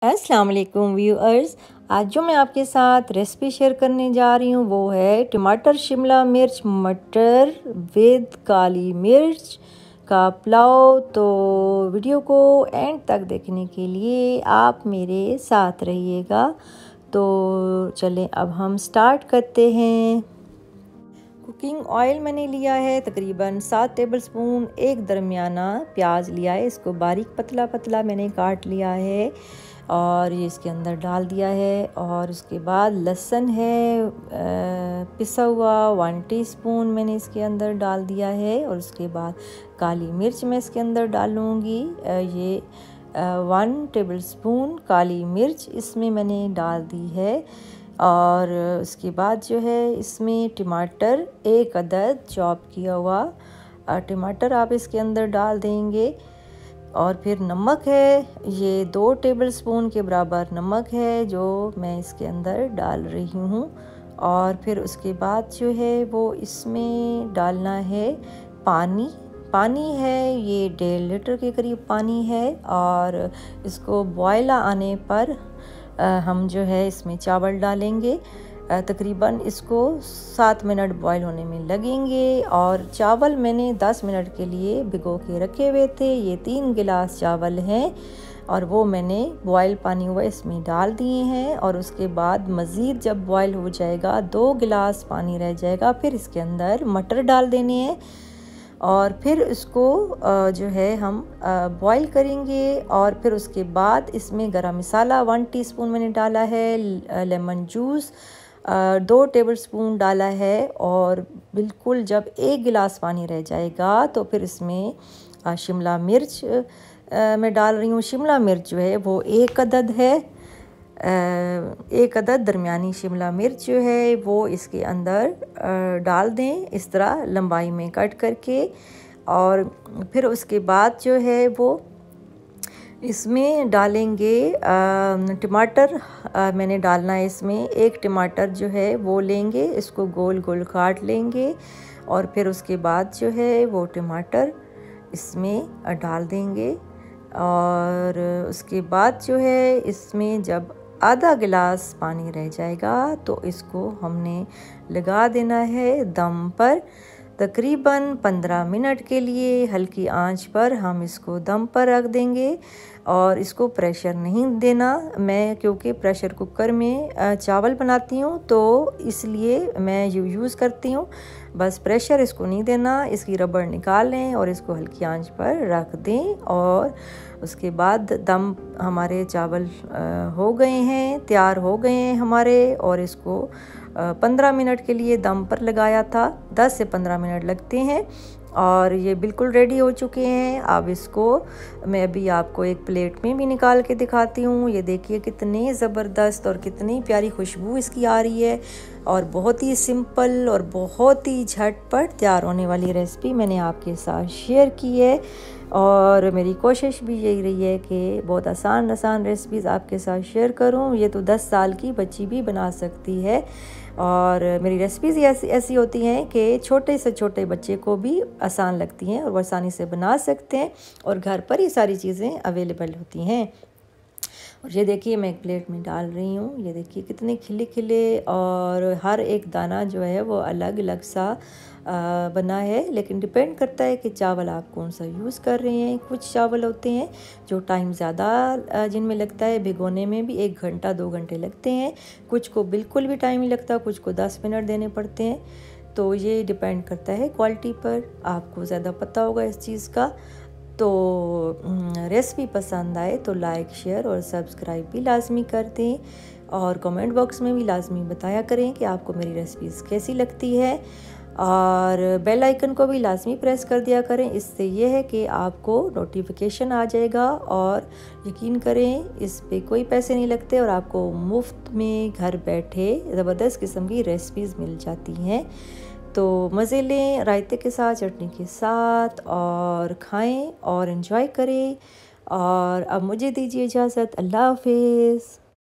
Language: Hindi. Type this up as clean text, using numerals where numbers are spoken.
अस्सलाम वालेकुम व्यूअर्स। आज जो मैं आपके साथ रेसिपी शेयर करने जा रही हूँ वो है टमाटर शिमला मिर्च मटर विद काली मिर्च का पुलाव। तो वीडियो को एंड तक देखने के लिए आप मेरे साथ रहिएगा। तो चलें अब हम स्टार्ट करते हैं। कुकिंग ऑयल मैंने लिया है तकरीबन 7 टेबलस्पून। एक दरमियाना प्याज लिया है, इसको बारीक पतला पतला मैंने काट लिया है और ये इसके अंदर डाल दिया है। और उसके बाद लहसुन है पिसा हुआ 1 टीस्पून मैंने इसके अंदर डाल दिया है। और उसके बाद काली मिर्च मैं इसके अंदर डालूँगी। ये 1 टेबलस्पून काली मिर्च इसमें मैंने डाल दी है। और उसके बाद जो है इसमें टमाटर 1 अदद चॉप किया हुआ टमाटर आप इसके अंदर डाल देंगे। और फिर नमक है, ये 2 टेबलस्पून के बराबर नमक है जो मैं इसके अंदर डाल रही हूँ। और फिर उसके बाद जो है वो इसमें डालना है पानी है, ये 1.5 लीटर के करीब पानी है। और इसको बॉयल आने पर हम जो है इसमें चावल डालेंगे। तकरीबन इसको 7 मिनट बॉईल होने में लगेंगे। और चावल मैंने 10 मिनट के लिए भिगो के रखे हुए थे। ये 3 गिलास चावल हैं और वो मैंने बॉयल पानी हुआ इसमें डाल दिए हैं। और उसके बाद मज़ीद जब बॉयल हो जाएगा 2 गिलास पानी रह जाएगा, फिर इसके अंदर मटर डाल देने हैं और फिर इसको जो है हम बॉईल करेंगे। और फिर उसके बाद इसमें गरम मसाला 1 टीस्पून मैंने डाला है, लेमन जूस 2 टेबलस्पून डाला है। और बिल्कुल जब 1 गिलास पानी रह जाएगा तो फिर इसमें शिमला मिर्च मैं डाल रही हूँ। शिमला मिर्च जो है वो 1 अदद है, 1 अदद दरमियानी शिमला मिर्च जो है वो इसके अंदर डाल दें इस तरह लंबाई में कट करके। और फिर उसके बाद जो है वो इसमें डालेंगे टमाटर मैंने डालना है इसमें। 1 टमाटर जो है वो लेंगे, इसको गोल गोल काट लेंगे और फिर उसके बाद जो है वो टमाटर इसमें डाल देंगे। और उसके बाद जो है इसमें जब आधा गिलास पानी रह जाएगा तो इसको हमने लगा देना है दम पर। तकरीबन 15 मिनट के लिए हल्की आंच पर हम इसको दम पर रख देंगे। और इसको प्रेशर नहीं देना, मैं क्योंकि प्रेशर कुकर में चावल बनाती हूँ तो इसलिए मैं यूज़ करती हूँ। बस प्रेशर इसको नहीं देना, इसकी रबड़ निकाल लें और इसको हल्की आंच पर रख दें। और उसके बाद दम हमारे चावल हो गए हैं, तैयार हो गए हैं हमारे। और इसको 15 मिनट के लिए दम पर लगाया था, 10 से 15 मिनट लगते हैं और ये बिल्कुल रेडी हो चुके हैं। अब इसको मैं अभी आपको एक प्लेट में भी निकाल के दिखाती हूँ। ये देखिए कितने ज़बरदस्त और कितनी प्यारी खुशबू इसकी आ रही है। और बहुत ही सिंपल और बहुत ही झटपट तैयार होने वाली रेसिपी मैंने आपके साथ शेयर की है। और मेरी कोशिश भी यही रही है कि बहुत आसान रेसिपीज़ आपके साथ शेयर करूं। ये तो 10 साल की बच्ची भी बना सकती है। और मेरी रेसिपीज़ ऐसी होती हैं कि छोटे से छोटे बच्चे को भी आसान लगती हैं और वो आसानी से बना सकते हैं और घर पर ही सारी चीज़ें अवेलेबल होती हैं। और ये देखिए मैं एक प्लेट में डाल रही हूँ। ये देखिए कितने खिले खिले और हर एक दाना जो है वो अलग अलग सा बना है। लेकिन डिपेंड करता है कि चावल आप कौन सा यूज़ कर रहे हैं। कुछ चावल होते हैं जो टाइम ज़्यादा जिनमें लगता है भिगोने में भी 1 घंटा 2 घंटे लगते हैं। कुछ को बिल्कुल भी टाइम नहीं लगता, कुछ को 10 मिनट देने पड़ते हैं। तो ये डिपेंड करता है क्वालिटी पर, आपको ज़्यादा पता होगा इस चीज़ का। तो रेसिपी पसंद आए तो लाइक शेयर और सब्सक्राइब भी लाजमी कर दें। और कमेंट बॉक्स में भी लाजमी बताया करें कि आपको मेरी रेसिपीज़ कैसी लगती है। और बेल आइकन को भी लाजमी प्रेस कर दिया करें, इससे ये है कि आपको नोटिफिकेशन आ जाएगा। और यकीन करें इस पे कोई पैसे नहीं लगते और आपको मुफ्त में घर बैठे ज़बरदस्त किस्म की रेसिपीज़ मिल जाती हैं। तो मज़े लें रायते के साथ, चटनी के साथ और खाएं और एंजॉय करें। और अब मुझे दीजिए इजाज़त। अल्लाह हाफिज़।